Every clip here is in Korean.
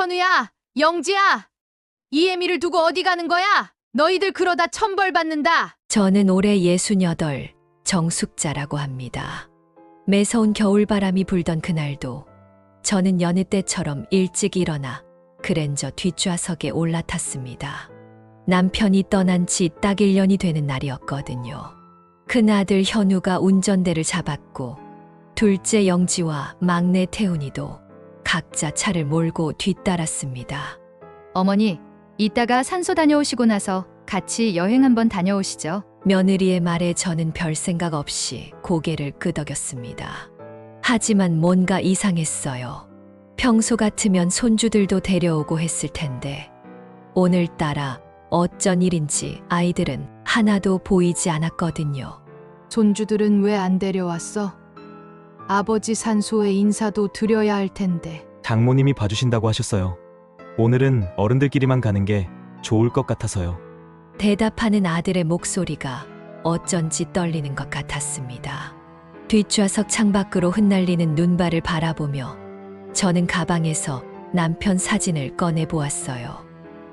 현우야, 영지야, 이혜미를 두고 어디 가는 거야? 너희들 그러다 천벌 받는다. 저는 올해 68 정숙자라고 합니다. 매서운 겨울바람이 불던 그날도 저는 여느 때처럼 일찍 일어나 그랜저 뒷좌석에 올라탔습니다. 남편이 떠난 지 딱 1년이 되는 날이었거든요. 큰아들 현우가 운전대를 잡았고 둘째 영지와 막내 태훈이도 각자 차를 몰고 뒤따랐습니다. 어머니, 이따가 산소 다녀오시고 나서 같이 여행 한번 다녀오시죠. 며느리의 말에 저는 별 생각 없이 고개를 끄덕였습니다. 하지만 뭔가 이상했어요. 평소 같으면 손주들도 데려오고 했을 텐데 오늘따라 어쩐 일인지 아이들은 하나도 보이지 않았거든요. 손주들은 왜 안 데려왔어? 아버지 산소에 인사도 드려야 할 텐데. 장모님이 봐주신다고 하셨어요. 오늘은 어른들끼리만 가는 게 좋을 것 같아서요. 대답하는 아들의 목소리가 어쩐지 떨리는 것 같았습니다. 뒷좌석 창밖으로 흩날리는 눈발을 바라보며 저는 가방에서 남편 사진을 꺼내 보았어요.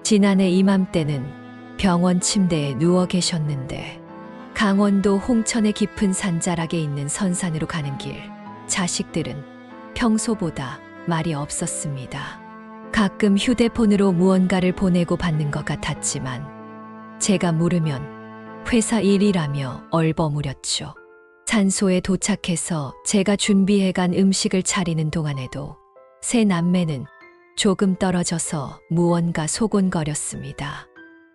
지난해 이맘때는 병원 침대에 누워 계셨는데 강원도 홍천의 깊은 산자락에 있는 선산으로 가는 길, 자식들은 평소보다 말이 없었습니다. 가끔 휴대폰으로 무언가를 보내고 받는 것 같았지만 제가 물으면 회사 일이라며 얼버무렸죠. 산소에 도착해서 제가 준비해간 음식을 차리는 동안에도 세 남매는 조금 떨어져서 무언가 소곤거렸습니다.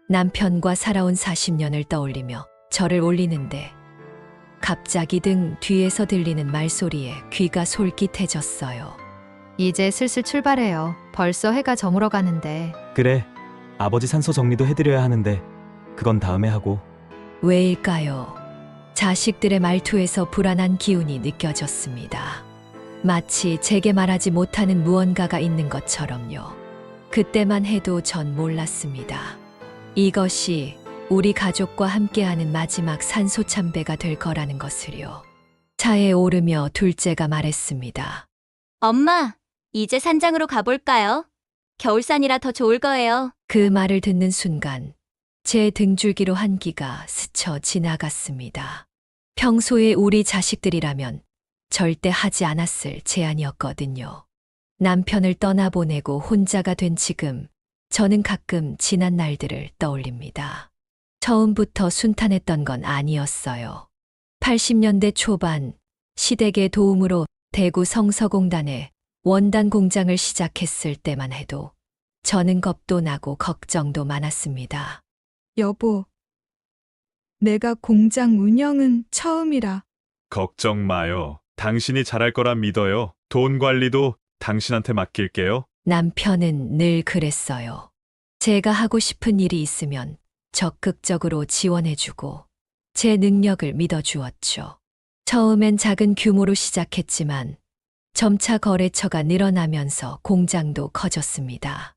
남편과 살아온 40년을 떠올리며 절을 올리는데 갑자기 등 뒤에서 들리는 말소리에 귀가 솔깃해졌어요. 이제 슬슬 출발해요. 벌써 해가 저물어 가는데. 그래, 아버지 산소 정리도 해드려야 하는데 그건 다음에 하고. 왜일까요? 자식들의 말투에서 불안한 기운이 느껴졌습니다. 마치 제게 말하지 못하는 무언가가 있는 것처럼요. 그때만 해도 전 몰랐습니다. 이것이 우리 가족과 함께하는 마지막 산소 참배가 될 거라는 것을요. 차에 오르며 둘째가 말했습니다. 엄마, 이제 산장으로 가볼까요? 겨울산이라 더 좋을 거예요. 그 말을 듣는 순간 제 등줄기로 한기가 스쳐 지나갔습니다. 평소에 우리 자식들이라면 절대 하지 않았을 제안이었거든요. 남편을 떠나보내고 혼자가 된 지금 저는 가끔 지난 날들을 떠올립니다. 처음부터 순탄했던 건 아니었어요. 80년대 초반 시댁의 도움으로 대구 성서공단에 원단 공장을 시작했을 때만 해도 저는 겁도 나고 걱정도 많았습니다. 여보, 내가 공장 운영은 처음이라. 걱정 마요. 당신이 잘할 거라 믿어요. 돈 관리도 당신한테 맡길게요. 남편은 늘 그랬어요. 제가 하고 싶은 일이 있으면 적극적으로 지원해주고 제 능력을 믿어주었죠. 처음엔 작은 규모로 시작했지만 점차 거래처가 늘어나면서 공장도 커졌습니다.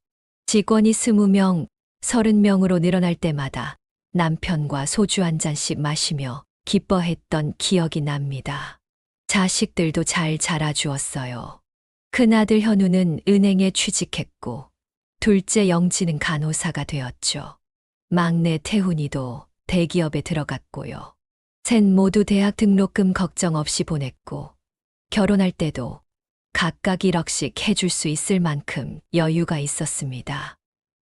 직원이 20명, 30명으로 늘어날 때마다 남편과 소주 한 잔씩 마시며 기뻐했던 기억이 납니다. 자식들도 잘 자라주었어요. 큰아들 현우는 은행에 취직했고 둘째 영지는 간호사가 되었죠. 막내 태훈이도 대기업에 들어갔고요. 셋 모두 대학 등록금 걱정 없이 보냈고 결혼할 때도 각각 1억씩 해줄 수 있을 만큼 여유가 있었습니다.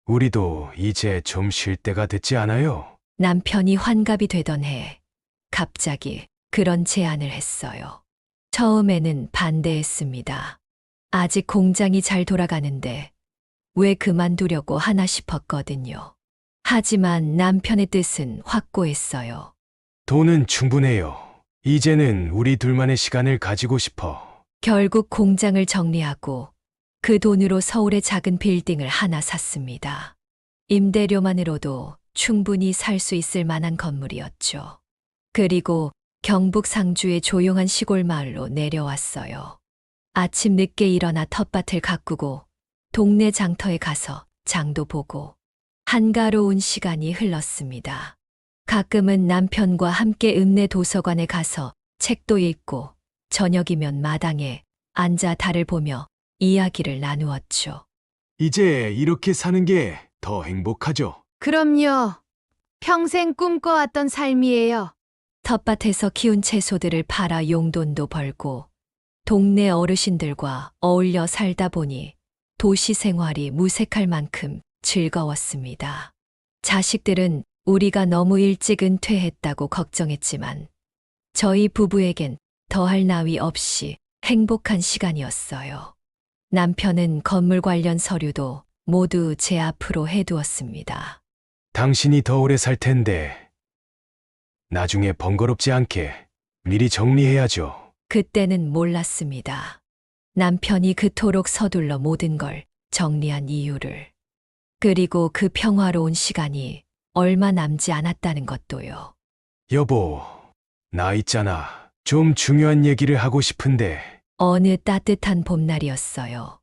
우리도 이제 좀 쉴 때가 됐지 않아요? 남편이 환갑이 되던 해 갑자기 그런 제안을 했어요. 처음에는 반대했습니다. 아직 공장이 잘 돌아가는데 왜 그만두려고 하나 싶었거든요. 하지만 남편의 뜻은 확고했어요. 돈은 충분해요. 이제는 우리 둘만의 시간을 가지고 싶어. 결국 공장을 정리하고 그 돈으로 서울의 작은 빌딩을 하나 샀습니다. 임대료만으로도 충분히 살 수 있을 만한 건물이었죠. 그리고 경북 상주의 조용한 시골 마을로 내려왔어요. 아침 늦게 일어나 텃밭을 가꾸고 동네 장터에 가서 장도 보고 한가로운 시간이 흘렀습니다. 가끔은 남편과 함께 읍내 도서관에 가서 책도 읽고 저녁이면 마당에 앉아 달을 보며 이야기를 나누었죠. 이제 이렇게 사는 게 더 행복하죠. 그럼요. 평생 꿈꿔왔던 삶이에요. 텃밭에서 키운 채소들을 팔아 용돈도 벌고 동네 어르신들과 어울려 살다 보니 도시 생활이 무색할 만큼 즐거웠습니다. 자식들은 우리가 너무 일찍 은퇴했다고 걱정했지만 저희 부부에겐 더할 나위 없이 행복한 시간이었어요. 남편은 건물 관련 서류도 모두 제 앞으로 해두었습니다. 당신이 더 오래 살 텐데 나중에 번거롭지 않게 미리 정리해야죠. 그때는 몰랐습니다. 남편이 그토록 서둘러 모든 걸 정리한 이유를. 그리고 그 평화로운 시간이 얼마 남지 않았다는 것도요. 여보, 나 있잖아. 좀 중요한 얘기를 하고 싶은데. 어느 따뜻한 봄날이었어요.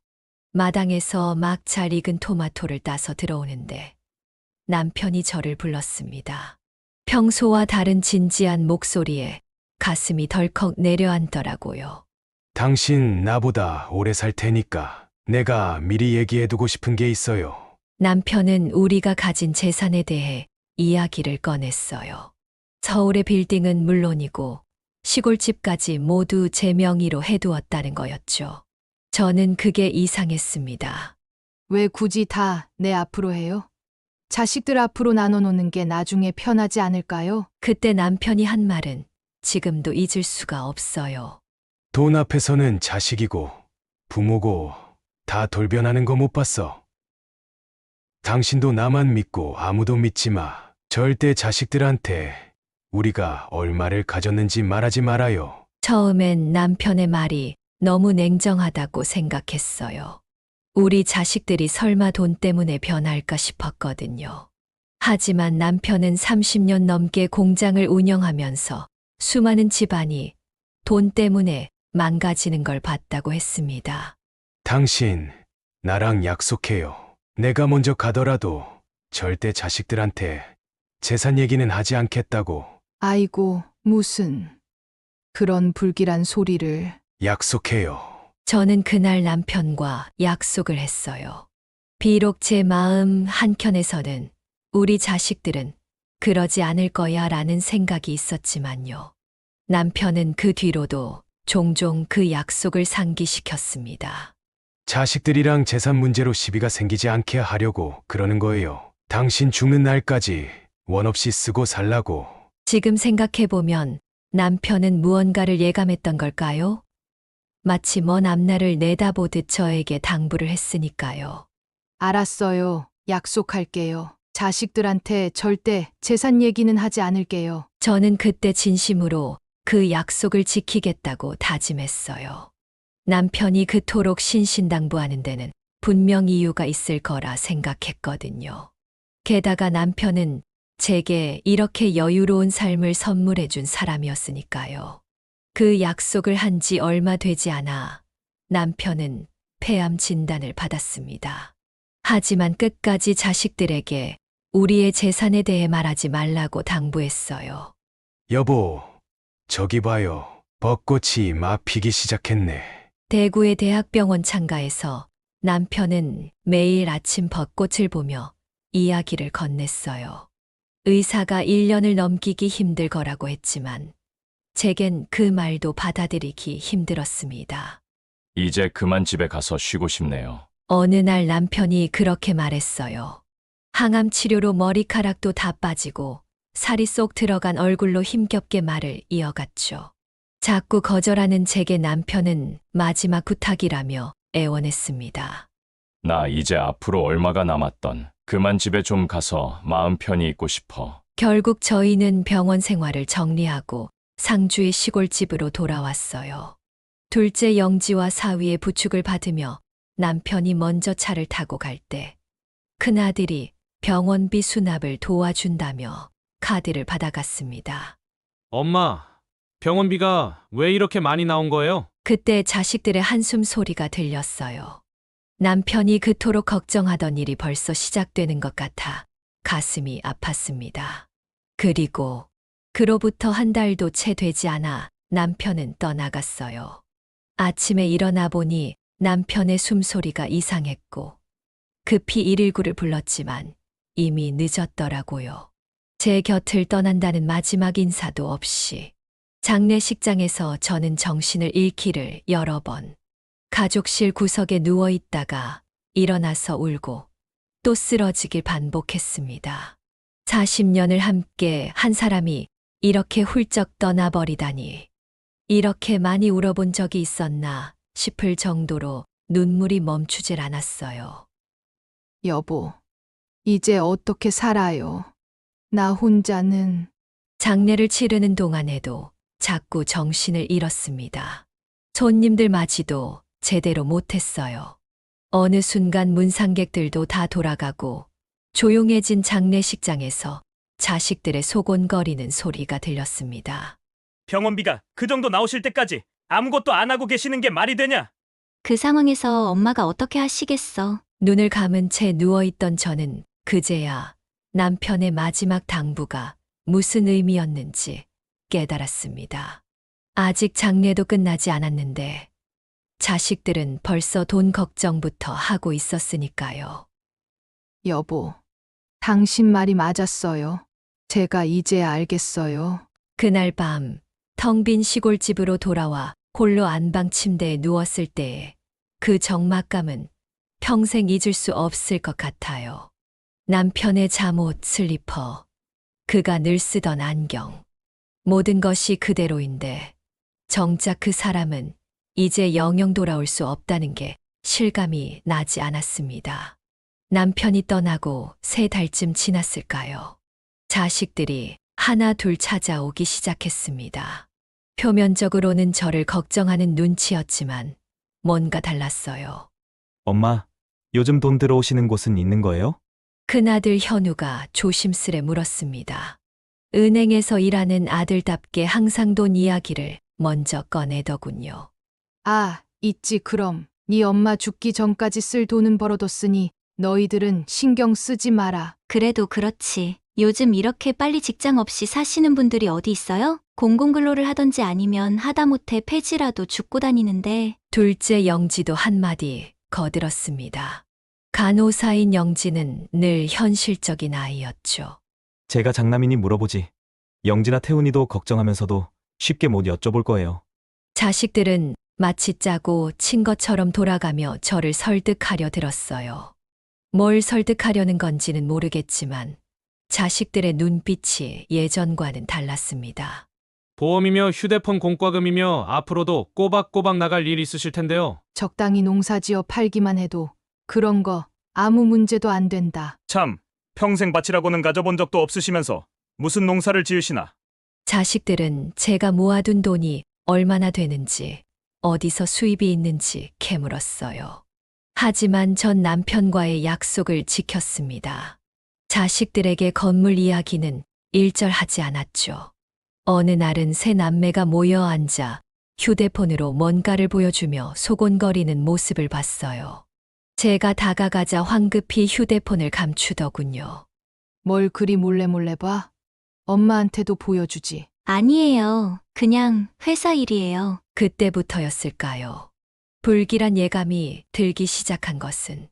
마당에서 막 잘 익은 토마토를 따서 들어오는데 남편이 저를 불렀습니다. 평소와 다른 진지한 목소리에 가슴이 덜컥 내려앉더라고요. 당신 나보다 오래 살 테니까 내가 미리 얘기해두고 싶은 게 있어요. 남편은 우리가 가진 재산에 대해 이야기를 꺼냈어요. 서울의 빌딩은 물론이고 시골집까지 모두 제 명의로 해두었다는 거였죠. 저는 그게 이상했습니다. 왜 굳이 다 내 앞으로 해요? 자식들 앞으로 나눠놓는 게 나중에 편하지 않을까요? 그때 남편이 한 말은 지금도 잊을 수가 없어요. 돈 앞에서는 자식이고 부모고 다 돌변하는 거 못 봤어. 당신도 나만 믿고 아무도 믿지 마. 절대 자식들한테 우리가 얼마를 가졌는지 말하지 말아요. 처음엔 남편의 말이 너무 냉정하다고 생각했어요. 우리 자식들이 설마 돈 때문에 변할까 싶었거든요. 하지만 남편은 30년 넘게 공장을 운영하면서 수많은 집안이 돈 때문에 망가지는 걸 봤다고 했습니다. 당신, 나랑 약속해요. 내가 먼저 가더라도 절대 자식들한테 재산 얘기는 하지 않겠다고. 아이고, 무슨 그런 불길한 소리를. 약속해요. 저는 그날 남편과 약속을 했어요. 비록 제 마음 한켠에서는 우리 자식들은 그러지 않을 거야 라는 생각이 있었지만요. 남편은 그 뒤로도 종종 그 약속을 상기시켰습니다. 자식들이랑 재산 문제로 시비가 생기지 않게 하려고 그러는 거예요. 당신 죽는 날까지 원 없이 쓰고 살라고. 지금 생각해보면 남편은 무언가를 예감했던 걸까요? 마치 먼 앞날을 내다보듯 저에게 당부를 했으니까요. 알았어요. 약속할게요. 자식들한테 절대 재산 얘기는 하지 않을게요. 저는 그때 진심으로 그 약속을 지키겠다고 다짐했어요. 남편이 그토록 신신당부하는 데는 분명 이유가 있을 거라 생각했거든요. 게다가 남편은 제게 이렇게 여유로운 삶을 선물해준 사람이었으니까요. 그 약속을 한 지 얼마 되지 않아 남편은 폐암 진단을 받았습니다. 하지만 끝까지 자식들에게 우리의 재산에 대해 말하지 말라고 당부했어요. 여보, 저기 봐요. 벚꽃이 막 피기 시작했네. 대구의 대학병원 창가에서 남편은 매일 아침 벚꽃을 보며 이야기를 건넸어요. 의사가 1년을 넘기기 힘들 거라고 했지만 제겐 그 말도 받아들이기 힘들었습니다. 이제 그만 집에 가서 쉬고 싶네요. 어느 날 남편이 그렇게 말했어요. 항암 치료로 머리카락도 다 빠지고 살이 쏙 들어간 얼굴로 힘겹게 말을 이어갔죠. 자꾸 거절하는 제게 남편은 마지막 부탁이라며 애원했습니다. 나 이제 앞으로 얼마가 남았던 그만 집에 좀 가서 마음 편히 있고 싶어. 결국 저희는 병원 생활을 정리하고 상주의 시골집으로 돌아왔어요. 둘째 영지와 사위의 부축을 받으며 남편이 먼저 차를 타고 갈 때 큰아들이 병원비 수납을 도와준다며 카드를 받아갔습니다. 엄마, 병원비가 왜 이렇게 많이 나온 거예요? 그때 자식들의 한숨 소리가 들렸어요. 남편이 그토록 걱정하던 일이 벌써 시작되는 것 같아 가슴이 아팠습니다. 그리고 그로부터 한 달도 채 되지 않아 남편은 떠나갔어요. 아침에 일어나 보니 남편의 숨소리가 이상했고 급히 119를 불렀지만 이미 늦었더라고요. 제 곁을 떠난다는 마지막 인사도 없이 장례식장에서 저는 정신을 잃기를 여러 번 가족실 구석에 누워 있다가 일어나서 울고 또 쓰러지길 반복했습니다. 40년을 함께 한 사람이 이렇게 훌쩍 떠나버리다니, 이렇게 많이 울어본 적이 있었나 싶을 정도로 눈물이 멈추질 않았어요. 여보, 이제 어떻게 살아요? 나 혼자는. 장례를 치르는 동안에도 자꾸 정신을 잃었습니다. 손님들 맞이도 제대로 못했어요. 어느 순간 문상객들도 다 돌아가고 조용해진 장례식장에서 자식들의 소곤거리는 소리가 들렸습니다. 병원비가 그 정도 나오실 때까지 아무것도 안 하고 계시는 게 말이 되냐? 그 상황에서 엄마가 어떻게 하시겠어? 눈을 감은 채 누워있던 저는 그제야 남편의 마지막 당부가 무슨 의미였는지 깨달았습니다. 아직 장례도 끝나지 않았는데 자식들은 벌써 돈 걱정부터 하고 있었으니까요. 여보, 당신 말이 맞았어요. 제가 이제 알겠어요. 그날 밤 텅 빈 시골집으로 돌아와 홀로 안방 침대에 누웠을 때의 그 적막감은 평생 잊을 수 없을 것 같아요. 남편의 잠옷, 슬리퍼, 그가 늘 쓰던 안경, 모든 것이 그대로인데 정작 그 사람은 이제 영영 돌아올 수 없다는 게 실감이 나지 않았습니다. 남편이 떠나고 3달쯤 지났을까요? 자식들이 하나 둘 찾아오기 시작했습니다. 표면적으로는 저를 걱정하는 눈치였지만 뭔가 달랐어요. 엄마, 요즘 돈 들어오시는 곳은 있는 거예요? 큰아들 현우가 조심스레 물었습니다. 은행에서 일하는 아들답게 항상 돈 이야기를 먼저 꺼내더군요. 아, 있지 그럼. 네 엄마 죽기 전까지 쓸 돈은 벌어뒀으니 너희들은 신경 쓰지 마라. 그래도 그렇지. 요즘 이렇게 빨리 직장 없이 사시는 분들이 어디 있어요? 공공근로를 하던지 아니면 하다못해 폐지라도 죽고 다니는데. 둘째 영지도 한마디 거들었습니다. 간호사인 영지는 늘 현실적인 아이였죠. 제가 장남이니 물어보지. 영지나 태훈이도 걱정하면서도 쉽게 못 여쭤볼 거예요. 자식들은 마치 짜고 친 것처럼 돌아가며 저를 설득하려 들었어요. 뭘 설득하려는 건지는 모르겠지만 자식들의 눈빛이 예전과는 달랐습니다. 보험이며 휴대폰 공과금이며 앞으로도 꼬박꼬박 나갈 일 있으실 텐데요. 적당히 농사지어 팔기만 해도 그런 거 아무 문제도 안 된다. 참, 평생 밭이라고는 가져본 적도 없으시면서 무슨 농사를 지으시나? 자식들은 제가 모아둔 돈이 얼마나 되는지, 어디서 수입이 있는지 캐물었어요. 하지만 전 남편과의 약속을 지켰습니다. 자식들에게 건물 이야기는 일절하지 않았죠. 어느 날은 세 남매가 모여 앉아 휴대폰으로 뭔가를 보여주며 소곤거리는 모습을 봤어요. 제가 다가가자 황급히 휴대폰을 감추더군요. 뭘 그리 몰래 봐? 엄마한테도 보여주지. 아니에요. 그냥 회사 일이에요. 그때부터였을까요? 불길한 예감이 들기 시작한 것은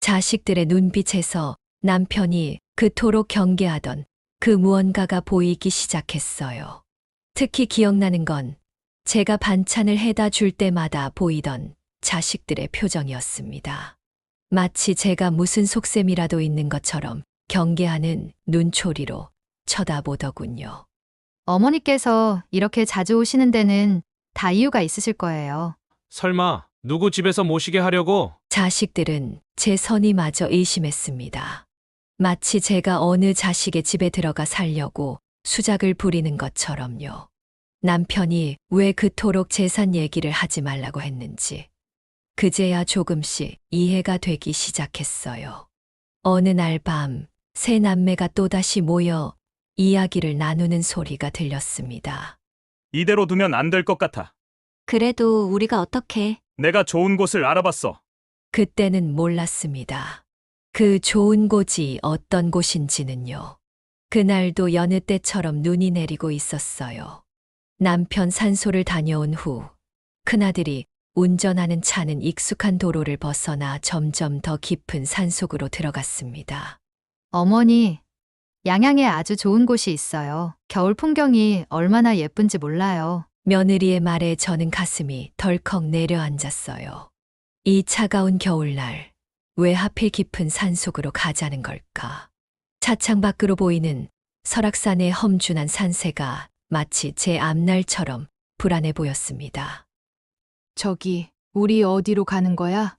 자식들의 눈빛에서 남편이 그토록 경계하던 그 무언가가 보이기 시작했어요. 특히 기억나는 건 제가 반찬을 해다 줄 때마다 보이던 자식들의 표정이었습니다. 마치 제가 무슨 속셈이라도 있는 것처럼 경계하는 눈초리로 쳐다보더군요. 어머니께서 이렇게 자주 오시는 데는 다 이유가 있으실 거예요. 설마 누구 집에서 모시게 하려고? 자식들은 제 선의마저 의심했습니다. 마치 제가 어느 자식의 집에 들어가 살려고 수작을 부리는 것처럼요. 남편이 왜 그토록 재산 얘기를 하지 말라고 했는지 그제야 조금씩 이해가 되기 시작했어요. 어느 날 밤 세 남매가 또다시 모여 이야기를 나누는 소리가 들렸습니다. 이대로 두면 안 될 것 같아. 그래도 우리가 어떻게. 내가 좋은 곳을 알아봤어. 그때는 몰랐습니다. 그 좋은 곳이 어떤 곳인지는요. 그날도 여느 때처럼 눈이 내리고 있었어요. 남편 산소를 다녀온 후 큰아들이 운전하는 차는 익숙한 도로를 벗어나 점점 더 깊은 산속으로 들어갔습니다. 어머니, 양양에 아주 좋은 곳이 있어요. 겨울 풍경이 얼마나 예쁜지 몰라요. 며느리의 말에 저는 가슴이 덜컥 내려앉았어요. 이 차가운 겨울날, 왜 하필 깊은 산속으로 가자는 걸까? 차창 밖으로 보이는 설악산의 험준한 산세가 마치 제 앞날처럼 불안해 보였습니다. 저기, 우리 어디로 가는 거야?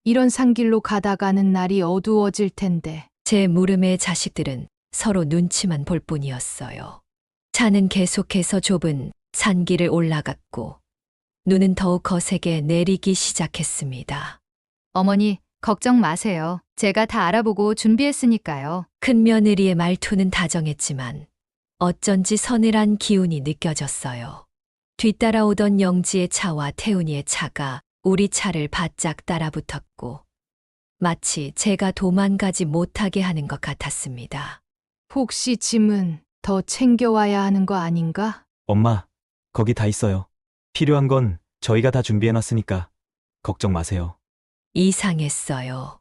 이런 산길로 가다가는 날이 어두워질 텐데. 제 물음에 자식들은 서로 눈치만 볼 뿐이었어요. 차는 계속해서 좁은 산길을 올라갔고 눈은 더욱 거세게 내리기 시작했습니다. 어머니, 걱정 마세요. 제가 다 알아보고 준비했으니까요. 큰 며느리의 말투는 다정했지만 어쩐지 서늘한 기운이 느껴졌어요. 뒤따라오던 영지의 차와 태훈이의 차가 우리 차를 바짝 따라붙었고 마치 제가 도망가지 못하게 하는 것 같았습니다. 혹시 짐은 더 챙겨와야 하는 거 아닌가? 엄마, 거기 다 있어요. 필요한 건 저희가 다 준비해놨으니까 걱정 마세요. 이상했어요.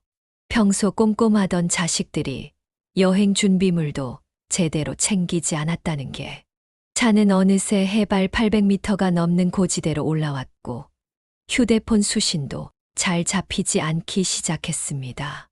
평소 꼼꼼하던 자식들이 여행 준비물도 제대로 챙기지 않았다는 게. 차는 어느새 해발 800m가 넘는 고지대로 올라왔고 휴대폰 수신도 잘 잡히지 않기 시작했습니다.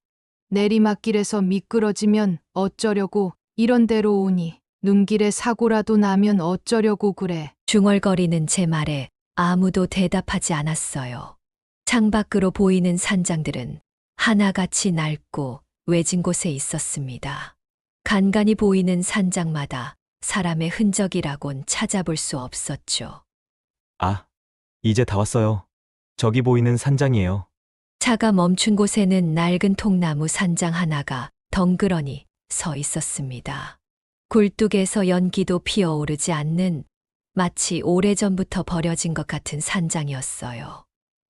내리막길에서 미끄러지면 어쩌려고 이런 데로 오니. 눈길에 사고라도 나면 어쩌려고 그래. 중얼거리는 제 말에 아무도 대답하지 않았어요. 창밖으로 보이는 산장들은 하나같이 낡고 외진 곳에 있었습니다. 간간히 보이는 산장마다 사람의 흔적이라곤 찾아볼 수 없었죠. 아, 이제 다 왔어요. 저기 보이는 산장이에요. 차가 멈춘 곳에는 낡은 통나무 산장 하나가 덩그러니 서 있었습니다. 굴뚝에서 연기도 피어오르지 않는 마치 오래전부터 버려진 것 같은 산장이었어요.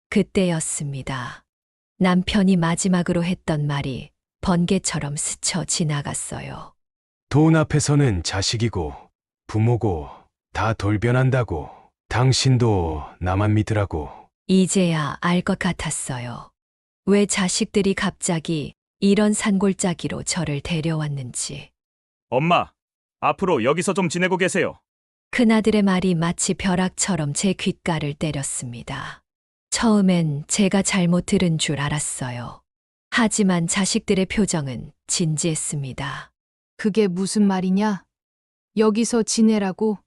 그때였습니다. 남편이 마지막으로 했던 말이 번개처럼 스쳐 지나갔어요. 돈 앞에서는 자식이고 부모고 다 돌변한다고. 당신도 나만 믿으라고. 이제야 알 것 같았어요. 왜 자식들이 갑자기 이런 산골짜기로 저를 데려왔는지. 엄마, 앞으로 여기서 좀 지내고 계세요. 큰아들의 말이 마치 벼락처럼 제 귓가를 때렸습니다. 처음엔 제가 잘못 들은 줄 알았어요. 하지만 자식들의 표정은 진지했습니다. 그게 무슨 말이냐? 여기서 지내라고?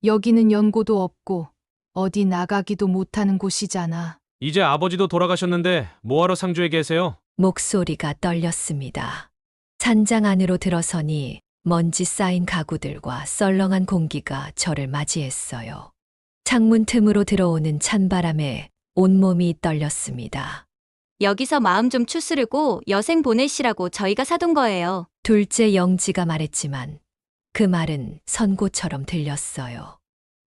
여기는 연고도 없고 어디 나가기도 못하는 곳이잖아. 이제 아버지도 돌아가셨는데 뭐하러 상주에 계세요? 목소리가 떨렸습니다. 산장 안으로 들어서니 먼지 쌓인 가구들과 썰렁한 공기가 저를 맞이했어요. 창문 틈으로 들어오는 찬바람에 온몸이 떨렸습니다. 여기서 마음 좀 추스르고 여생 보내시라고 저희가 사둔 거예요. 둘째 영지가 말했지만 그 말은 선고처럼 들렸어요.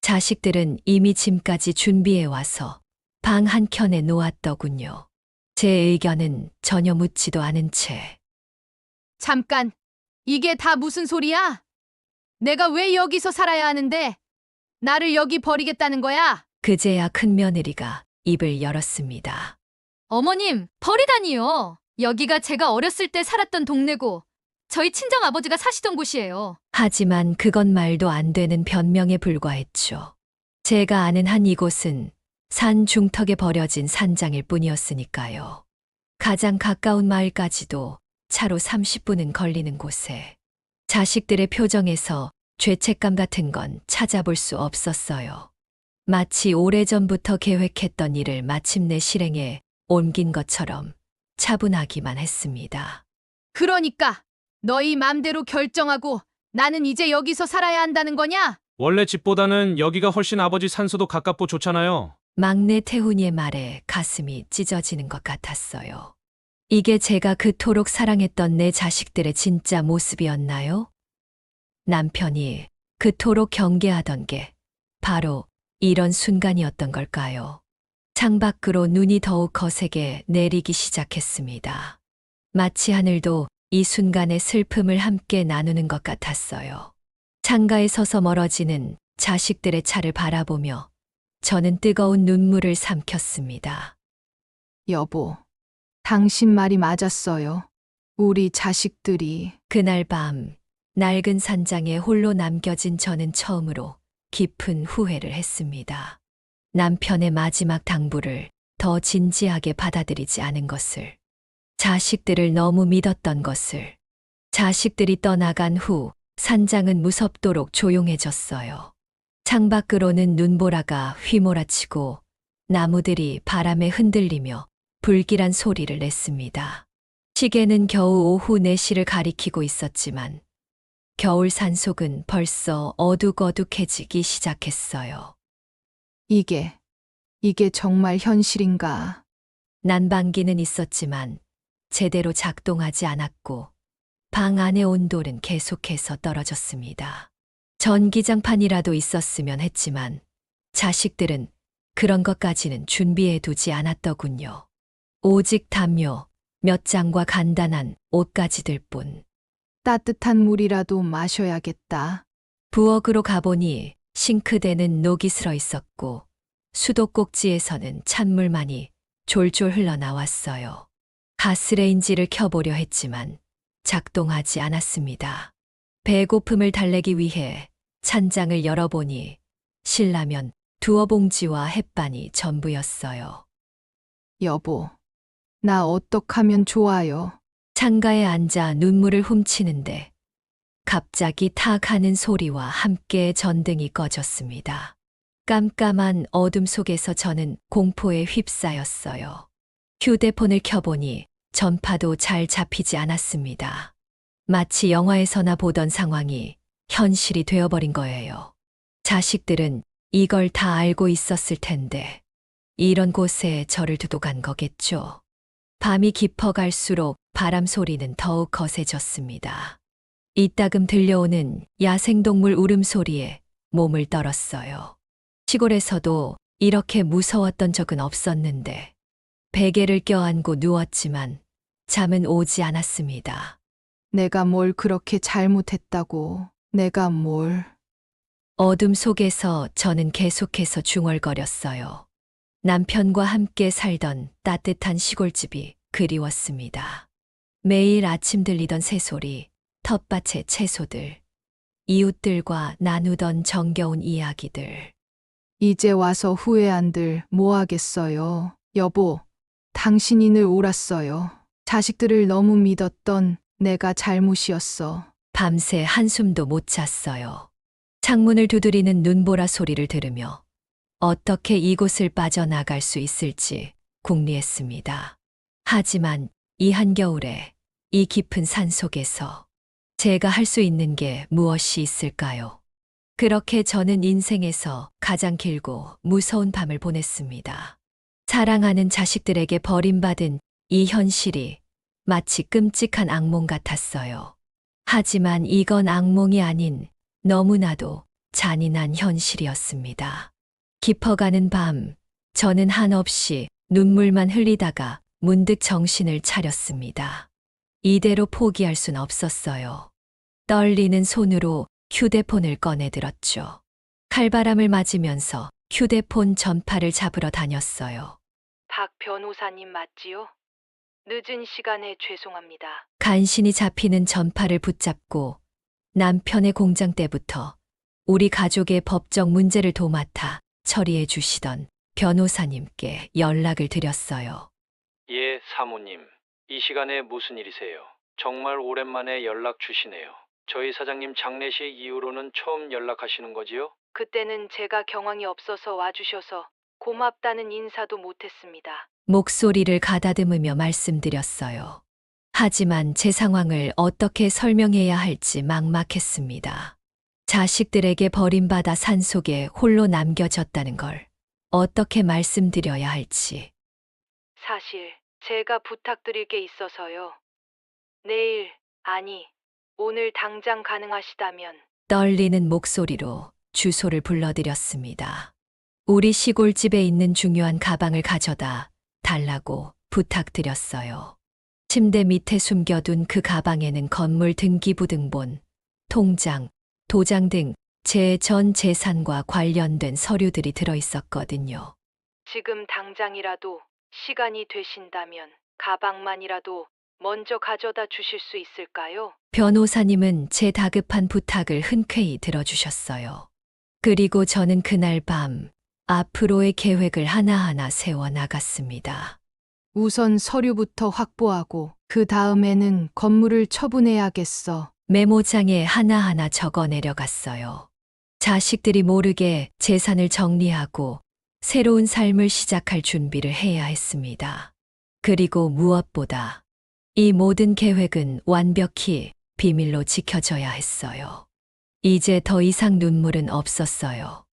자식들은 이미 짐까지 준비해 와서 방 한켠에 놓았더군요. 제 의견은 전혀 묻지도 않은 채. 잠깐! 이게 다 무슨 소리야? 내가 왜 여기서 살아야 하는데? 나를 여기 버리겠다는 거야? 그제야 큰며느리가 입을 열었습니다. 어머님, 버리다니요. 여기가 제가 어렸을 때 살았던 동네고 저희 친정아버지가 사시던 곳이에요. 하지만 그건 말도 안 되는 변명에 불과했죠. 제가 아는 한 이곳은 산 중턱에 버려진 산장일 뿐이었으니까요. 가장 가까운 마을까지도 차로 30분은 걸리는 곳에 자식들의 표정에서 죄책감 같은 건 찾아볼 수 없었어요. 마치 오래전부터 계획했던 일을 마침내 실행에 옮긴 것처럼 차분하기만 했습니다. 그러니까 너희 맘대로 결정하고 나는 이제 여기서 살아야 한다는 거냐? 원래 집보다는 여기가 훨씬 아버지 산소도 가깝고 좋잖아요. 막내 태훈이의 말에 가슴이 찢어지는 것 같았어요. 이게 제가 그토록 사랑했던 내 자식들의 진짜 모습이었나요? 남편이 그토록 경계하던 게 바로 이런 순간이었던 걸까요? 창밖으로 눈이 더욱 거세게 내리기 시작했습니다. 마치 하늘도 이 순간의 슬픔을 함께 나누는 것 같았어요. 창가에 서서 멀어지는 자식들의 차를 바라보며 저는 뜨거운 눈물을 삼켰습니다. 여보, 당신 말이 맞았어요. 우리 자식들이 그날 밤 낡은 산장에 홀로 남겨진 저는 처음으로 깊은 후회를 했습니다. 남편의 마지막 당부를 더 진지하게 받아들이지 않은 것을, 자식들을 너무 믿었던 것을. 자식들이 떠나간 후 산장은 무섭도록 조용해졌어요. 창밖으로는 눈보라가 휘몰아치고 나무들이 바람에 흔들리며 불길한 소리를 냈습니다. 시계는 겨우 오후 4시를 가리키고 있었지만 겨울 산속은 벌써 어둑어둑해지기 시작했어요. 이게 정말 현실인가? 난방기는 있었지만 제대로 작동하지 않았고 방 안의 온도는 계속해서 떨어졌습니다. 전기장판이라도 있었으면 했지만 자식들은 그런 것까지는 준비해 두지 않았더군요. 오직 담요, 몇 장과 간단한 옷가지들 뿐. 따뜻한 물이라도 마셔야겠다. 부엌으로 가보니 싱크대는 녹이 슬어 있었고 수도꼭지에서는 찬물만이 졸졸 흘러나왔어요. 가스레인지를 켜보려 했지만 작동하지 않았습니다. 배고픔을 달래기 위해 찬장을 열어보니 신라면 2봉지와 햇반이 전부였어요. 여보, 나 어떡하면 좋아요? 창가에 앉아 눈물을 훔치는데 갑자기 탁 하는 소리와 함께 전등이 꺼졌습니다. 깜깜한 어둠 속에서 저는 공포에 휩싸였어요. 휴대폰을 켜보니 전파도 잘 잡히지 않았습니다. 마치 영화에서나 보던 상황이 현실이 되어버린 거예요. 자식들은 이걸 다 알고 있었을 텐데 이런 곳에 저를 두고 간 거겠죠. 밤이 깊어갈수록 바람 소리는 더욱 거세졌습니다. 이따금 들려오는 야생동물 울음소리에 몸을 떨었어요. 시골에서도 이렇게 무서웠던 적은 없었는데 베개를 껴안고 누웠지만 잠은 오지 않았습니다. 내가 뭘 그렇게 잘못했다고, 내가 뭘. 어둠 속에서 저는 계속해서 중얼거렸어요. 남편과 함께 살던 따뜻한 시골집이 그리웠습니다. 매일 아침 들리던 새소리, 텃밭의 채소들, 이웃들과 나누던 정겨운 이야기들. 이제 와서 후회한들 뭐 하겠어요. 여보, 당신이 늘 옳았어요. 자식들을 너무 믿었던 내가 잘못이었어. 밤새 한숨도 못 잤어요. 창문을 두드리는 눈보라 소리를 들으며 어떻게 이곳을 빠져나갈 수 있을지 궁리했습니다. 하지만 이 한겨울에 이 깊은 산 속에서 제가 할 수 있는 게 무엇이 있을까요? 그렇게 저는 인생에서 가장 길고 무서운 밤을 보냈습니다. 사랑하는 자식들에게 버림받은 이 현실이 마치 끔찍한 악몽 같았어요. 하지만 이건 악몽이 아닌 너무나도 잔인한 현실이었습니다. 깊어가는 밤, 저는 한없이 눈물만 흘리다가 문득 정신을 차렸습니다. 이대로 포기할 순 없었어요. 떨리는 손으로 휴대폰을 꺼내들었죠. 칼바람을 맞으면서 휴대폰 전파를 잡으러 다녔어요. 박 변호사님 맞지요? 늦은 시간에 죄송합니다. 간신히 잡히는 전파를 붙잡고 남편의 공장 때부터 우리 가족의 법적 문제를 도맡아 처리해 주시던 변호사님께 연락을 드렸어요. 예, 사모님. 이 시간에 무슨 일이세요? 정말 오랜만에 연락 주시네요. 저희 사장님 장례식 이후로는 처음 연락하시는 거지요? 그때는 제가 경황이 없어서 와주셔서 고맙다는 인사도 못했습니다. 목소리를 가다듬으며 말씀드렸어요. 하지만 제 상황을 어떻게 설명해야 할지 막막했습니다. 자식들에게 버림받아 산속에 홀로 남겨졌다는 걸 어떻게 말씀드려야 할지. 사실 제가 부탁드릴 게 있어서요. 내일, 아니, 오늘 당장 가능하시다면. 떨리는 목소리로 주소를 불러드렸습니다. 우리 시골집에 있는 중요한 가방을 가져다 달라고 부탁드렸어요. 침대 밑에 숨겨둔 그 가방에는 건물 등기부등본, 통장, 도장 등 제 전 재산과 관련된 서류들이 들어 있었거든요. 지금 당장이라도 시간이 되신다면 가방만이라도 먼저 가져다 주실 수 있을까요? 변호사님은 제 다급한 부탁을 흔쾌히 들어주셨어요. 그리고 저는 그날 밤 앞으로의 계획을 하나하나 세워 나갔습니다. 우선 서류부터 확보하고 그 다음에는 건물을 처분해야겠어. 메모장에 하나하나 적어 내려갔어요. 자식들이 모르게 재산을 정리하고 새로운 삶을 시작할 준비를 해야 했습니다. 그리고 무엇보다 이 모든 계획은 완벽히 비밀로 지켜져야 했어요. 이제 더 이상 눈물은 없었어요.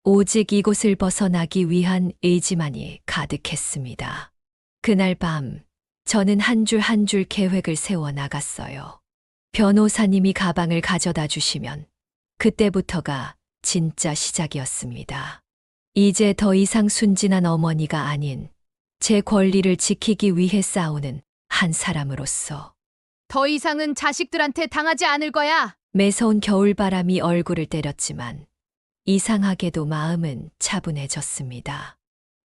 오직 이곳을 벗어나기 위한 의지만이 가득했습니다. 그날 밤 저는 한 줄 한 줄 계획을 세워 나갔어요. 변호사님이 가방을 가져다 주시면 그때부터가 진짜 시작이었습니다. 이제 더 이상 순진한 어머니가 아닌 제 권리를 지키기 위해 싸우는 한 사람으로서 더 이상은 자식들한테 당하지 않을 거야. 매서운 겨울바람이 얼굴을 때렸지만 이상하게도 마음은 차분해졌습니다.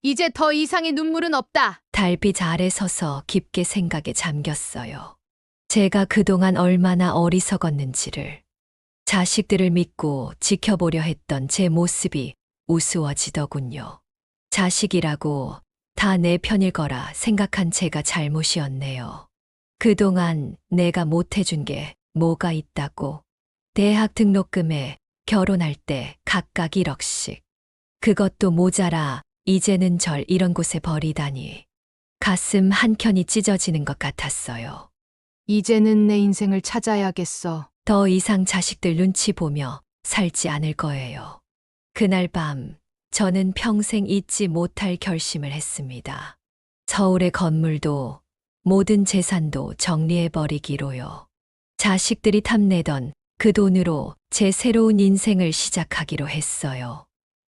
이제 더 이상의 눈물은 없다. 달빛 아래 서서 깊게 생각에 잠겼어요. 제가 그동안 얼마나 어리석었는지를, 자식들을 믿고 지켜보려 했던 제 모습이 우스워지더군요. 자식이라고 다 내 편일 거라 생각한 제가 잘못이었네요. 그동안 내가 못해준 게 뭐가 있다고. 대학 등록금에 결혼할 때 각각 1억씩. 그것도 모자라 이제는 절 이런 곳에 버리다니. 가슴 한켠이 찢어지는 것 같았어요. 이제는 내 인생을 찾아야겠어. 더 이상 자식들 눈치 보며 살지 않을 거예요. 그날 밤 저는 평생 잊지 못할 결심을 했습니다. 서울의 건물도 모든 재산도 정리해버리기로요. 자식들이 탐내던 그 돈으로 제 새로운 인생을 시작하기로 했어요.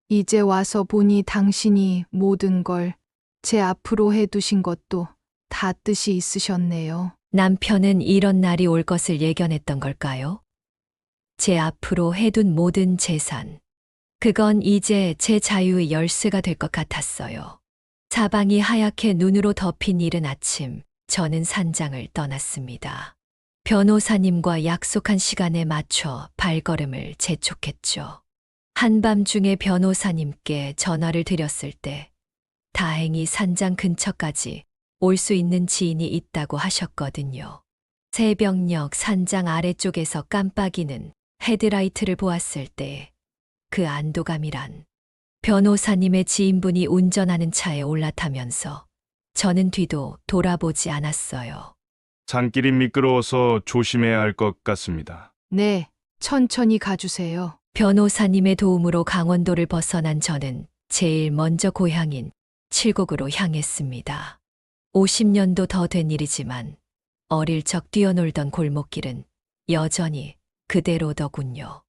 이제 와서 보니 당신이 모든 걸 제 앞으로 해두신 것도 다 뜻이 있으셨네요. 남편은 이런 날이 올 것을 예견했던 걸까요? 제 앞으로 해둔 모든 재산. 그건 이제 제 자유의 열쇠가 될 것 같았어요. 사방이 하얗게 눈으로 덮인 이른 아침, 저는 산장을 떠났습니다. 변호사님과 약속한 시간에 맞춰 발걸음을 재촉했죠. 한밤중에 변호사님께 전화를 드렸을 때 다행히 산장 근처까지 올 수 있는 지인이 있다고 하셨거든요. 새벽녘 산장 아래쪽에서 깜빡이는 헤드라이트를 보았을 때 그 안도감이란. 변호사님의 지인분이 운전하는 차에 올라타면서 저는 뒤도 돌아보지 않았어요. 산길이 미끄러워서 조심해야 할 것 같습니다. 네, 천천히 가주세요. 변호사님의 도움으로 강원도를 벗어난 저는 제일 먼저 고향인 칠곡으로 향했습니다. 50년도 더 된 일이지만 어릴 적 뛰어놀던 골목길은 여전히 그대로더군요.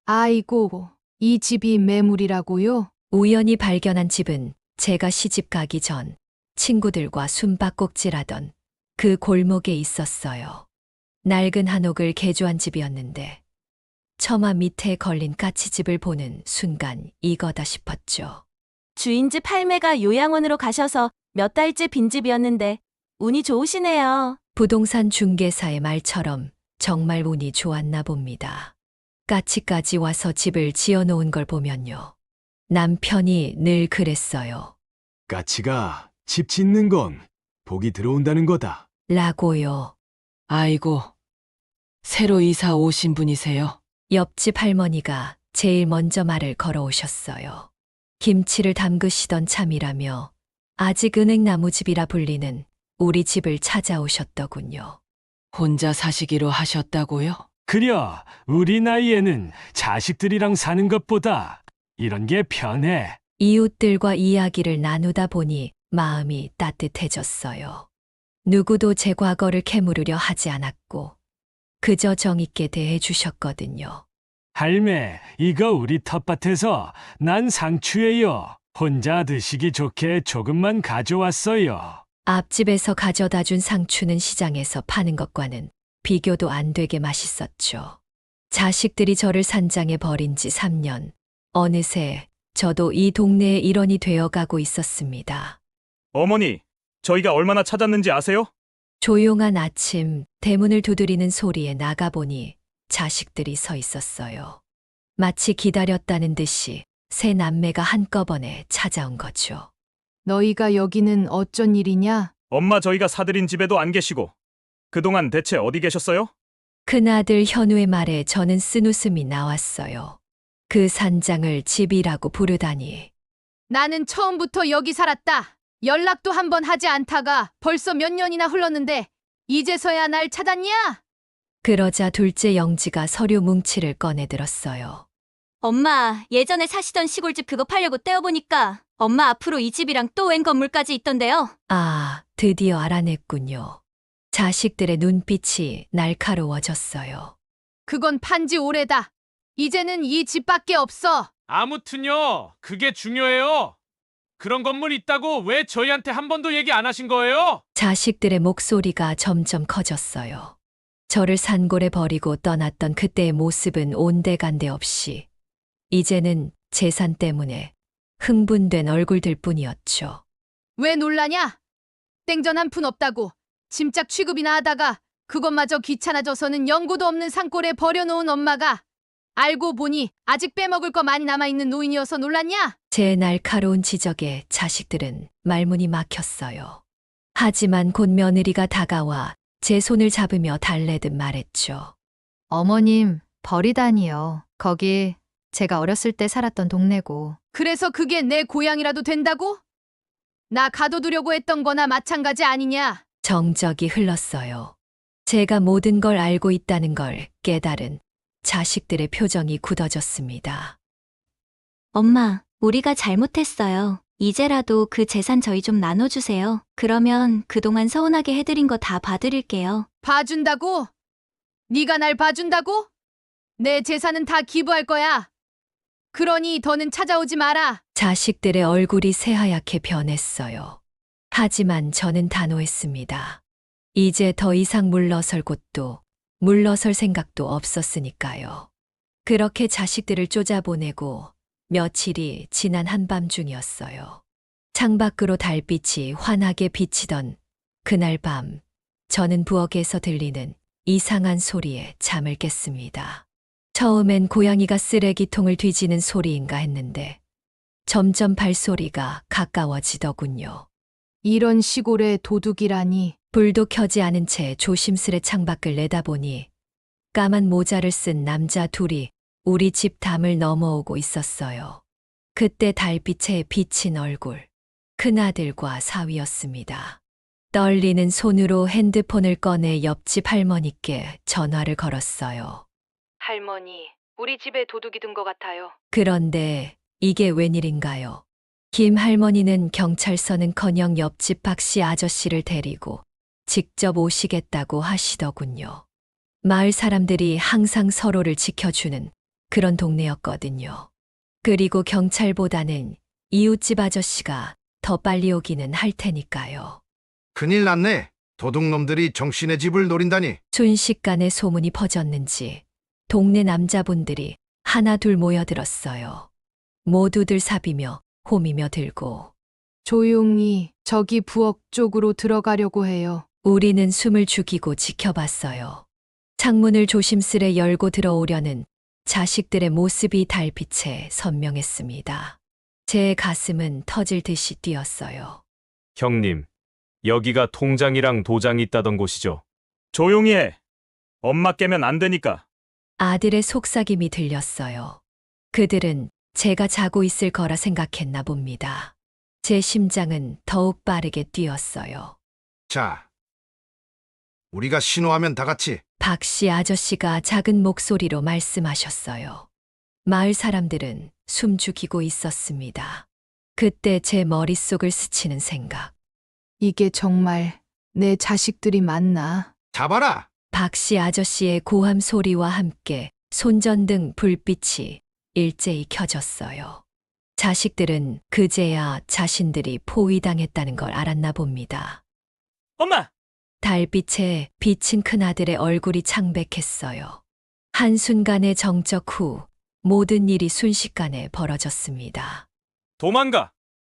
아이고, 이 집이 매물이라고요? 우연히 발견한 집은 제가 시집 가기 전 친구들과 숨바꼭질하던 그 골목에 있었어요. 낡은 한옥을 개조한 집이었는데 처마 밑에 걸린 까치집을 보는 순간 이거다 싶었죠. 주인집 할매가 요양원으로 가셔서 몇 달째 빈집이었는데 운이 좋으시네요. 부동산 중개사의 말처럼 정말 운이 좋았나 봅니다. 까치까지 와서 집을 지어놓은 걸 보면요. 남편이 늘 그랬어요. 까치가 집 짓는 건 복이 들어온다는 거다. 라고요. 아이고, 새로 이사 오신 분이세요? 옆집 할머니가 제일 먼저 말을 걸어오셨어요. 김치를 담그시던 참이라며 아직 은행나무집이라 불리는 우리 집을 찾아오셨더군요. 혼자 사시기로 하셨다고요? 그려, 우리 나이에는 자식들이랑 사는 것보다 이런 게 편해. 이웃들과 이야기를 나누다 보니 마음이 따뜻해졌어요. 누구도 제 과거를 캐물으려 하지 않았고 그저 정있게 대해 주셨거든요. 할매, 이거 우리 텃밭에서 난 상추예요. 혼자 드시기 좋게 조금만 가져왔어요. 앞집에서 가져다 준 상추는 시장에서 파는 것과는 비교도 안 되게 맛있었죠. 자식들이 저를 산장에 버린 지 3년. 어느새 저도 이 동네의 일원이 되어가고 있었습니다. 어머니, 저희가 얼마나 찾았는지 아세요? 조용한 아침, 대문을 두드리는 소리에 나가보니 자식들이 서 있었어요. 마치 기다렸다는 듯이 세 남매가 한꺼번에 찾아온 거죠. 너희가 여기는 어쩐 일이냐? 엄마, 저희가 사들인 집에도 안 계시고 그동안 대체 어디 계셨어요? 큰아들 현우의 말에 저는 쓴웃음이 나왔어요. 그 산장을 집이라고 부르다니. 나는 처음부터 여기 살았다. 연락도 한 번 하지 않다가 벌써 몇 년이나 흘렀는데 이제서야 날 찾았냐? 그러자 둘째 영지가 서류 뭉치를 꺼내들었어요. 엄마, 예전에 사시던 시골집 그거 팔려고 떼어보니까 엄마 앞으로 이 집이랑 또 웬 건물까지 있던데요. 아, 드디어 알아냈군요. 자식들의 눈빛이 날카로워졌어요. 그건 판지 오래다. 이제는 이 집밖에 없어. 아무튼요, 그게 중요해요. 그런 건물 있다고 왜 저희한테 한 번도 얘기 안 하신 거예요? 자식들의 목소리가 점점 커졌어요. 저를 산골에 버리고 떠났던 그때의 모습은 온데간데 없이 이제는 재산 때문에 흥분된 얼굴들 뿐이었죠. 왜 놀라냐? 땡전 한 푼 없다고 짐짝 취급이나 하다가 그것마저 귀찮아져서는 연고도 없는 산골에 버려놓은 엄마가 알고 보니 아직 빼먹을 거 많이 남아있는 노인이어서 놀랐냐? 제 날카로운 지적에 자식들은 말문이 막혔어요. 하지만 곧 며느리가 다가와 제 손을 잡으며 달래듯 말했죠. 어머님, 버리다니요. 거기 제가 어렸을 때 살았던 동네고. 그래서 그게 내 고향이라도 된다고? 나 가둬두려고 했던 거나 마찬가지 아니냐? 정적이 흘렀어요. 제가 모든 걸 알고 있다는 걸 깨달은 자식들의 표정이 굳어졌습니다. 엄마, 우리가 잘못했어요. 이제라도 그 재산 저희 좀 나눠주세요. 그러면 그동안 서운하게 해드린 거 다 봐드릴게요. 봐준다고? 네가 날 봐준다고? 내 재산은 다 기부할 거야. 그러니 더는 찾아오지 마라. 자식들의 얼굴이 새하얗게 변했어요. 하지만 저는 단호했습니다. 이제 더 이상 물러설 곳도 물러설 생각도 없었으니까요. 그렇게 자식들을 쫓아보내고 며칠이 지난 한밤중이었어요. 창밖으로 달빛이 환하게 비치던 그날 밤, 저는 부엌에서 들리는 이상한 소리에 잠을 깼습니다. 처음엔 고양이가 쓰레기통을 뒤지는 소리인가 했는데 점점 발소리가 가까워지더군요. 이런 시골에 도둑이라니. 불도 켜지 않은 채 조심스레 창밖을 내다보니 까만 모자를 쓴 남자 둘이 우리 집 담을 넘어오고 있었어요. 그때 달빛에 비친 얼굴, 큰아들과 사위였습니다. 떨리는 손으로 핸드폰을 꺼내 옆집 할머니께 전화를 걸었어요. 할머니, 우리 집에 도둑이 든 것 같아요. 그런데 이게 웬일인가요? 김 할머니는 경찰서는커녕 옆집 박씨 아저씨를 데리고 직접 오시겠다고 하시더군요. 마을 사람들이 항상 서로를 지켜주는 그런 동네였거든요. 그리고 경찰보다는 이웃집 아저씨가 더 빨리 오기는 할 테니까요. 큰일 났네. 도둑놈들이 정신의 집을 노린다니. 순식간에 소문이 퍼졌는지 동네 남자분들이 하나 둘 모여들었어요. 모두들 사비며 호미며 들고. 조용히 저기 부엌 쪽으로 들어가려고 해요. 우리는 숨을 죽이고 지켜봤어요. 창문을 조심스레 열고 들어오려는 자식들의 모습이 달빛에 선명했습니다. 제 가슴은 터질 듯이 뛰었어요. 형님, 여기가 통장이랑 도장이 있다던 곳이죠? 조용히 해. 엄마 깨면 안 되니까. 아들의 속삭임이 들렸어요. 그들은 제가 자고 있을 거라 생각했나 봅니다. 제 심장은 더욱 빠르게 뛰었어요. 자, 우리가 신호하면 다 같이. 박씨 아저씨가 작은 목소리로 말씀하셨어요. 마을 사람들은 숨죽이고 있었습니다. 그때 제 머릿속을 스치는 생각. 이게 정말 내 자식들이 맞나? 잡아라! 박씨 아저씨의 고함 소리와 함께 손전등 불빛이 일제히 켜졌어요. 자식들은 그제야 자신들이 포위당했다는 걸 알았나 봅니다. 엄마! 달빛에 비친 큰아들의 얼굴이 창백했어요. 한순간의 정적 후 모든 일이 순식간에 벌어졌습니다. 도망가!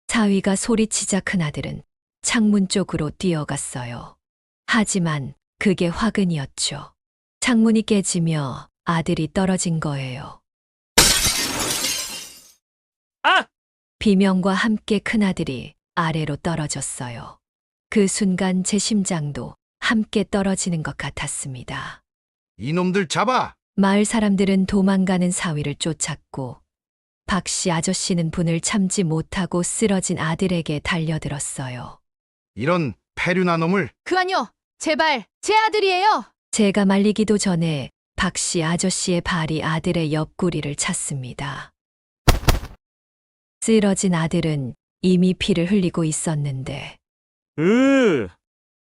사위가 소리치자 큰아들은 창문 쪽으로 뛰어갔어요. 하지만 그게 화근이었죠. 창문이 깨지며 아들이 떨어진 거예요. 아! 비명과 함께 큰아들이 아래로 떨어졌어요. 그 순간 제 심장도 함께 떨어지는 것 같았습니다. 이놈들 잡아! 마을 사람들은 도망가는 사위를 쫓았고 박씨 아저씨는 분을 참지 못하고 쓰러진 아들에게 달려들었어요. 이런 패륜한 놈을. 그만요. 제발 제 아들이에요. 제가 말리기도 전에 박씨 아저씨의 발이 아들의 옆구리를 찼습니다. 쓰러진 아들은 이미 피를 흘리고 있었는데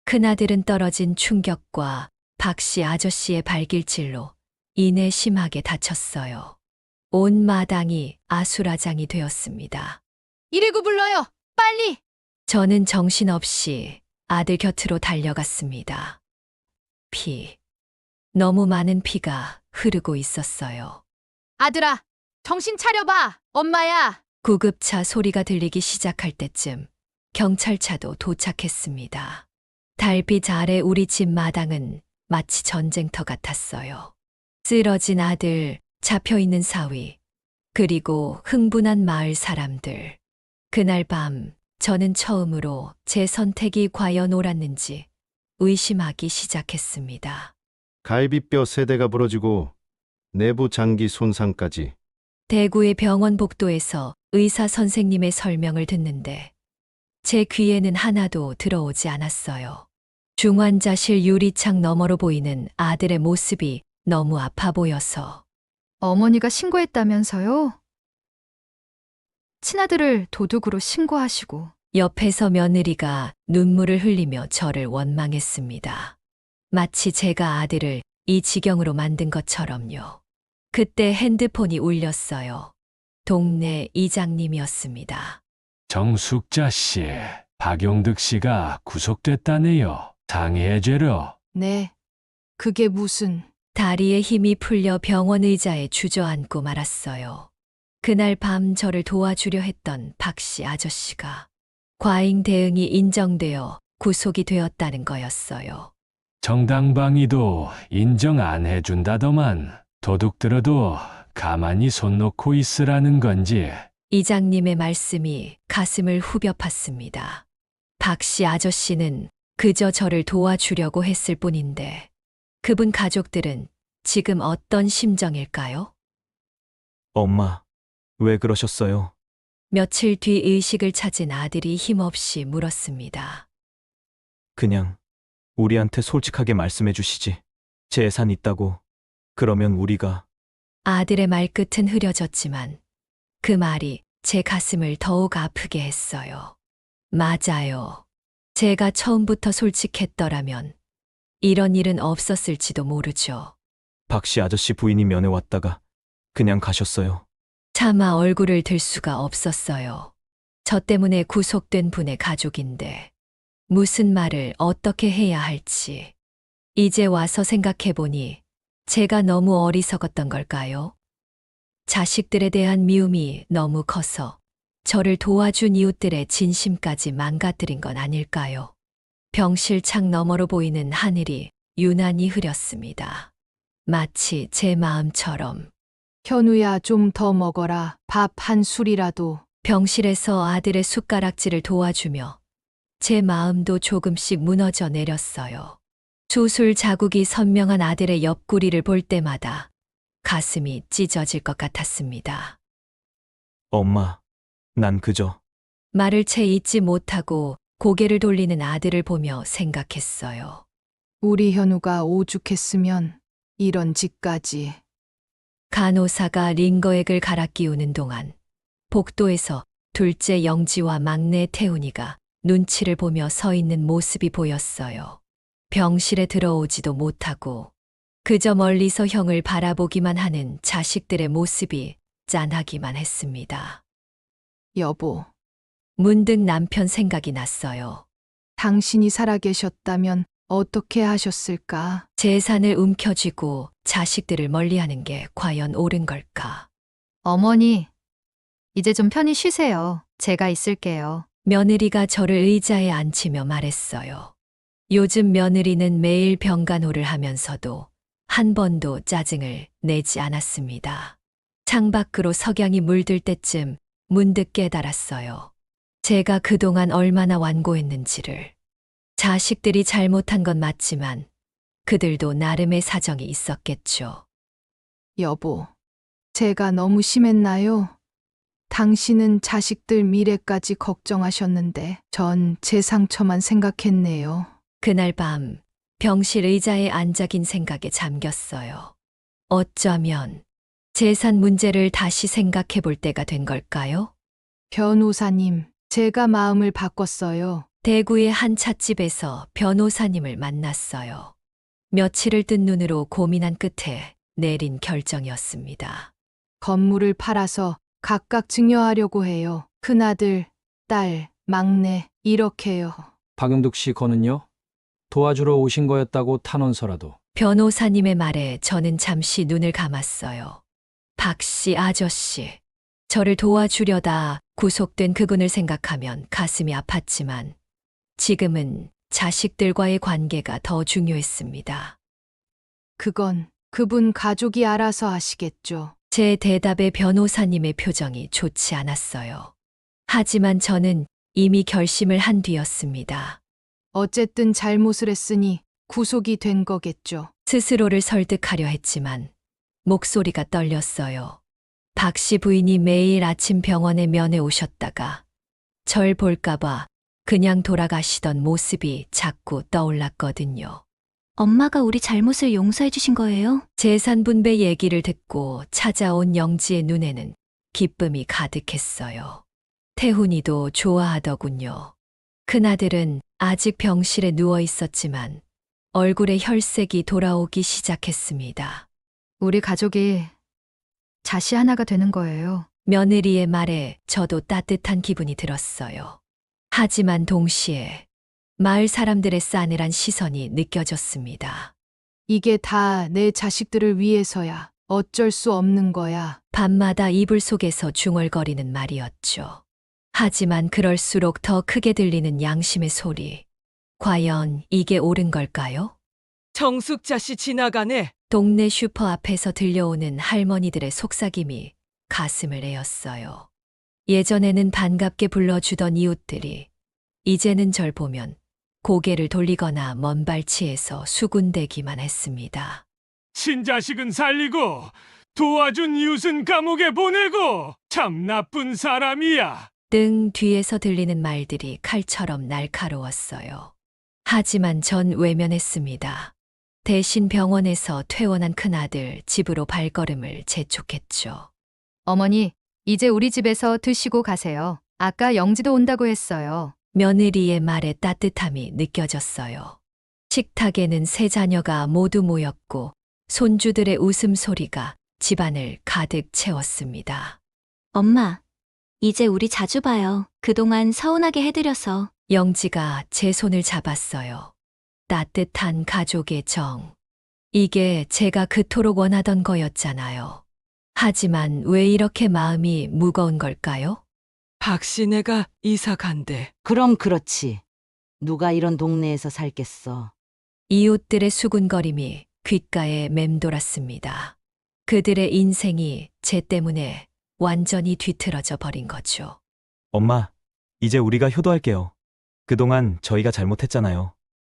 큰아들은 떨어진 충격과 박씨 아저씨의 발길질로 이내 심하게 다쳤어요. 온 마당이 아수라장이 되었습니다. 119 불러요. 빨리. 저는 정신없이 아들 곁으로 달려갔습니다. 너무 많은 피가 흐르고 있었어요. 아들아, 정신 차려봐. 엄마야. 구급차 소리가 들리기 시작할 때쯤 경찰차도 도착했습니다. 달빛 아래 우리 집 마당은 마치 전쟁터 같았어요. 쓰러진 아들, 잡혀있는 사위, 그리고 흥분한 마을 사람들. 그날 밤 저는 처음으로 제 선택이 과연 옳았는지 의심하기 시작했습니다. 갈비뼈 3대가 부러지고 내부 장기 손상까지. 대구의 병원 복도에서 의사 선생님의 설명을 듣는데 제 귀에는 하나도 들어오지 않았어요. 중환자실 유리창 너머로 보이는 아들의 모습이 너무 아파 보여서. 어머니가 신고했다면서요? 친아들을 도둑으로 신고하시고. 옆에서 며느리가 눈물을 흘리며 저를 원망했습니다. 마치 제가 아들을 이 지경으로 만든 것처럼요. 그때 핸드폰이 울렸어요. 동네 이장님이었습니다. 정숙자 씨, 박용득 씨가 구속됐다네요. 장애죄로. 네. 그게 무슨... 다리에 힘이 풀려 병원 의자에 주저앉고 말았어요. 그날 밤 저를 도와주려 했던 박씨 아저씨가 과잉 대응이 인정되어 구속이 되었다는 거였어요. 정당방위도 인정 안 해준다더만 도둑들어도 가만히 손 놓고 있으라는 건지. 이장님의 말씀이 가슴을 후벼 팠습니다. 박씨 아저씨는 그저 저를 도와주려고 했을 뿐인데 그분 가족들은 지금 어떤 심정일까요? 엄마, 왜 그러셨어요? 며칠 뒤 의식을 찾은 아들이 힘없이 물었습니다. 그냥 우리한테 솔직하게 말씀해 주시지. 재산 있다고. 그러면 우리가... 아들의 말끝은 흐려졌지만 그 말이 제 가슴을 더욱 아프게 했어요. 맞아요. 제가 처음부터 솔직했더라면 이런 일은 없었을지도 모르죠. 박씨 아저씨 부인이 면회 왔다가 그냥 가셨어요. 차마 얼굴을 들 수가 없었어요. 저 때문에 구속된 분의 가족인데 무슨 말을 어떻게 해야 할지. 이제 와서 생각해보니 제가 너무 어리석었던 걸까요? 자식들에 대한 미움이 너무 커서 저를 도와준 이웃들의 진심까지 망가뜨린 건 아닐까요? 병실 창 너머로 보이는 하늘이 유난히 흐렸습니다. 마치 제 마음처럼. 현우야, 좀 더 먹어라. 밥 한 술이라도. 병실에서 아들의 숟가락질을 도와주며 제 마음도 조금씩 무너져 내렸어요. 수술 자국이 선명한 아들의 옆구리를 볼 때마다 가슴이 찢어질 것 같았습니다. 엄마, 난 그저... 말을 채 잇지 못하고 고개를 돌리는 아들을 보며 생각했어요. 우리 현우가 오죽했으면 이런 짓까지. 간호사가 링거액을 갈아 끼우는 동안 복도에서 둘째 영지와 막내 태훈이가 눈치를 보며 서 있는 모습이 보였어요. 병실에 들어오지도 못하고 그저 멀리서 형을 바라보기만 하는 자식들의 모습이 짠하기만 했습니다. 여보. 문득 남편 생각이 났어요. 당신이 살아계셨다면 어떻게 하셨을까? 재산을 움켜쥐고 자식들을 멀리하는 게 과연 옳은 걸까? 어머니, 이제 좀 편히 쉬세요. 제가 있을게요. 며느리가 저를 의자에 앉히며 말했어요. 요즘 며느리는 매일 병간호를 하면서도 한 번도 짜증을 내지 않았습니다. 창밖으로 석양이 물들 때쯤 문득 깨달았어요. 제가 그동안 얼마나 완고했는지를. 자식들이 잘못한 건 맞지만 그들도 나름의 사정이 있었겠죠. 여보, 제가 너무 심했나요? 당신은 자식들 미래까지 걱정하셨는데 전 제 상처만 생각했네요. 그날 밤 병실 의자에 앉아 긴 생각에 잠겼어요. 어쩌면 재산 문제를 다시 생각해 볼 때가 된 걸까요? 변호사님, 제가 마음을 바꿨어요. 대구의 한 찻집에서 변호사님을 만났어요. 며칠을 뜬 눈으로 고민한 끝에 내린 결정이었습니다. 건물을 팔아서 각각 증여하려고 해요. 큰아들, 딸, 막내, 이렇게요. 박영득 씨 거는요? 도와주러 오신 거였다고 탄원서라도. 변호사님의 말에 저는 잠시 눈을 감았어요. 박씨 아저씨, 저를 도와주려다 구속된 그분을 생각하면 가슴이 아팠지만 지금은 자식들과의 관계가 더 중요했습니다. 그건 그분 가족이 알아서 하시겠죠. 제 대답에 변호사님의 표정이 좋지 않았어요. 하지만 저는 이미 결심을 한 뒤였습니다. 어쨌든 잘못을 했으니 구속이 된 거겠죠. 스스로를 설득하려 했지만 목소리가 떨렸어요. 박 씨 부인이 매일 아침 병원에 면회 오셨다가 절 볼까봐 그냥 돌아가시던 모습이 자꾸 떠올랐거든요. 엄마가 우리 잘못을 용서해 주신 거예요? 재산 분배 얘기를 듣고 찾아온 영지의 눈에는 기쁨이 가득했어요. 태훈이도 좋아하더군요. 큰아들은 아직 병실에 누워 있었지만 얼굴에 혈색이 돌아오기 시작했습니다. 우리 가족이 자시 하나가 되는 거예요. 며느리의 말에 저도 따뜻한 기분이 들었어요. 하지만 동시에 마을 사람들의 싸늘한 시선이 느껴졌습니다. 이게 다 내 자식들을 위해서야. 어쩔 수 없는 거야. 밤마다 이불 속에서 중얼거리는 말이었죠. 하지만 그럴수록 더 크게 들리는 양심의 소리. 과연 이게 옳은 걸까요? 정숙자 씨 지나가네. 동네 슈퍼 앞에서 들려오는 할머니들의 속삭임이 가슴을 에었어요. 예전에는 반갑게 불러주던 이웃들이 이제는 절 보면 고개를 돌리거나 먼 발치에서 수군대기만 했습니다. 친자식은 살리고 도와준 이웃은 감옥에 보내고 참 나쁜 사람이야. 등 뒤에서 들리는 말들이 칼처럼 날카로웠어요. 하지만 전 외면했습니다. 대신 병원에서 퇴원한 큰아들 집으로 발걸음을 재촉했죠. 어머니, 이제 우리 집에서 드시고 가세요. 아까 영지도 온다고 했어요. 며느리의 말에 따뜻함이 느껴졌어요. 식탁에는 세 자녀가 모두 모였고 손주들의 웃음소리가 집안을 가득 채웠습니다. 엄마, 이제 우리 자주 봐요. 그동안 서운하게 해드려서. 영지가 제 손을 잡았어요. 따뜻한 가족의 정. 이게 제가 그토록 원하던 거였잖아요. 하지만 왜 이렇게 마음이 무거운 걸까요? 박씨네가 이사 간대. 그럼 그렇지. 누가 이런 동네에서 살겠어. 이웃들의 수군거림이 귓가에 맴돌았습니다. 그들의 인생이 제 때문에 완전히 뒤틀어져 버린 거죠. 엄마, 이제 우리가 효도할게요. 그동안 저희가 잘못했잖아요.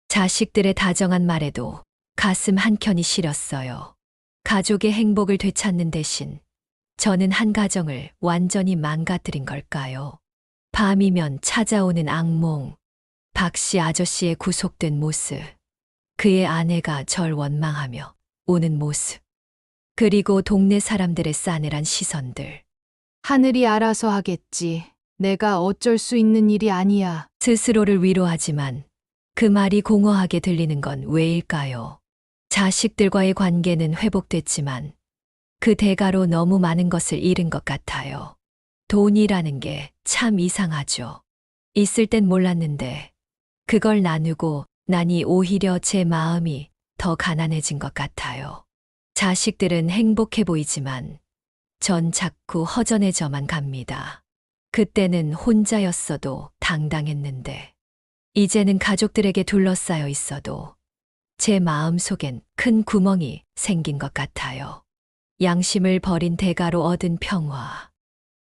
자식들의 다정한 말에도 가슴 한켠이 시렸어요. 가족의 행복을 되찾는 대신 저는 한 가정을 완전히 망가뜨린 걸까요? 밤이면 찾아오는 악몽, 박씨 아저씨의 구속된 모습, 그의 아내가 절 원망하며 우는 모습, 그리고 동네 사람들의 싸늘한 시선들. 하늘이 알아서 하겠지. 내가 어쩔 수 있는 일이 아니야. 스스로를 위로하지만 그 말이 공허하게 들리는 건 왜일까요? 자식들과의 관계는 회복됐지만 그 대가로 너무 많은 것을 잃은 것 같아요. 돈이라는 게 참 이상하죠. 있을 땐 몰랐는데 그걸 나누고 나니 오히려 제 마음이 더 가난해진 것 같아요. 자식들은 행복해 보이지만 전 자꾸 허전해져만 갑니다. 그때는 혼자였어도 당당했는데 이제는 가족들에게 둘러싸여 있어도 제 마음 속엔 큰 구멍이 생긴 것 같아요. 양심을 버린 대가로 얻은 평화.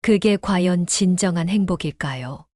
그게 과연 진정한 행복일까요?